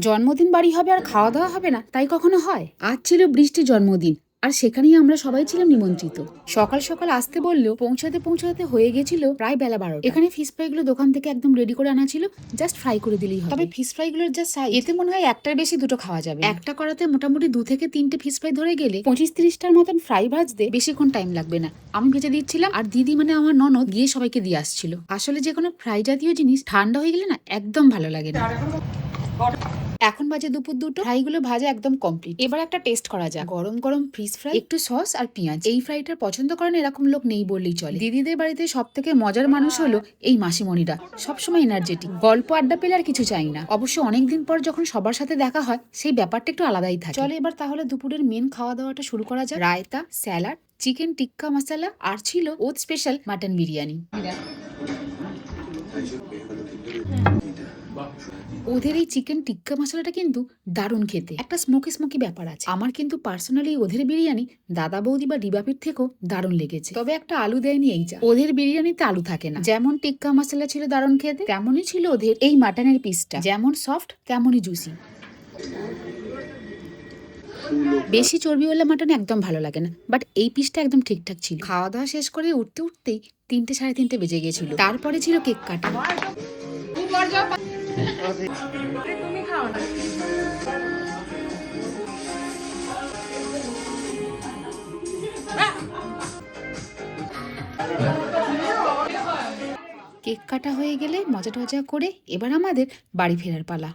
জন্মদিন বাড়ি হবে আর খাওয়া দাওয়া হবে না, তাই কখনো হয়? আজ ছিল বৃষ্টির জন্মদিন, আর সেখানেই আমরা সবাই ছিলাম নিমন্ত্রিত। সকাল সকাল আসতে বললেও পৌঁছাতে পৌঁছাতে হয়ে গেছিল প্রায় বেলা 12টা। এখানে ফিশ ফ্রাই গুলো দোকান থেকে একদম রেডি করে আনা ছিল, জাস্ট ফ্রাই করে দিলেই হবে। তবে ফিশ ফ্রাই গুলোর যা সাইজ, এতে মনে হয় একটার বেশি দুটো খাওয়া যাবে। একটা করাতে মোটামুটি 2 থেকে 3টে ফিশ ফ্রাই ধরে গেলে 25-30টার মতন ফ্রাই ভাজতে বেশিক্ষণ টাইম লাগবে না। আমি ভেজে দিচ্ছিলাম, আর দিদি মানে আমার ননদ গিয়ে সবাইকে দিয়ে আসছিল। আসলে যে কোনো ফ্রাই জাতীয় জিনিস ঠান্ডা হয়ে গেলে না একদম ভালো লাগে না। এখন বাজে দুপুর 2টো, ফ্রাইগুলো ভাজা একদম কমপ্লিট। এবার একটা টেস্ট করা যাক। গরম গরম ফিশ ফ্রাই, একটু সস আর পেঁয়াজ। এই ফ্রাইটা পছন্দ করেন এরকম লোক নেই বললেই চলে। দিদিদের বাড়িতে সব থেকে মজার মানুষ হলো এই মাসিমণিরা, সবসময় এনার্জেটিক। গল্প আড্ডা পেলে আর কিছু চাই না। অবশ্য অনেকদিন পর যখন সবার সাথে দেখা হয়, সেই ব্যাপারটা একটু আলাদাই থাকে। চলে এবার তাহলে দুপুরের মেন খাওয়া দাওয়াটা শুরু করা যাক। রায়তা, স্যালাড, চিকেন টিক্কা মশলা, আর ছিল ওথ স্পেশাল মাটন বিরিয়ানি। ওদের এই চিকেন টিক্কা মশলাটা কিন্তু দারুণ খেতে, একটা স্মোকি স্মোকি ব্যাপার আছে। আমার কিন্তু পার্সোনালি ওদের বিরিয়ানি দাদা বৌদি বা ডিবাপির থেকেও দারুণ লেগেছে। তবে একটা আলু দেয়নি এই যা, ওদের বিরিয়ানিতে আলু থাকে না। যেমন টিক্কা মশলা ছিল দারুণ খেতে, তেমনই ছিল ওদের এই মাটনের পিসটা, যেমন সফট তেমনই জুসি। বেশি চর্বিওয়ালা মাটন একদম ভালো লাগে না, বাট এই পিসটা একদম ঠিকঠাক ছিল। খাওয়া দাওয়া শেষ করে উঠতে উঠতেই 3টে সাড়ে 3টে বেজে গেছিল। তারপরে ছিল কেক কাটা। কেক কাটা হয়ে গেলে মজা টজা করে এবার আমাদের বাড়ি ফেরার পালা।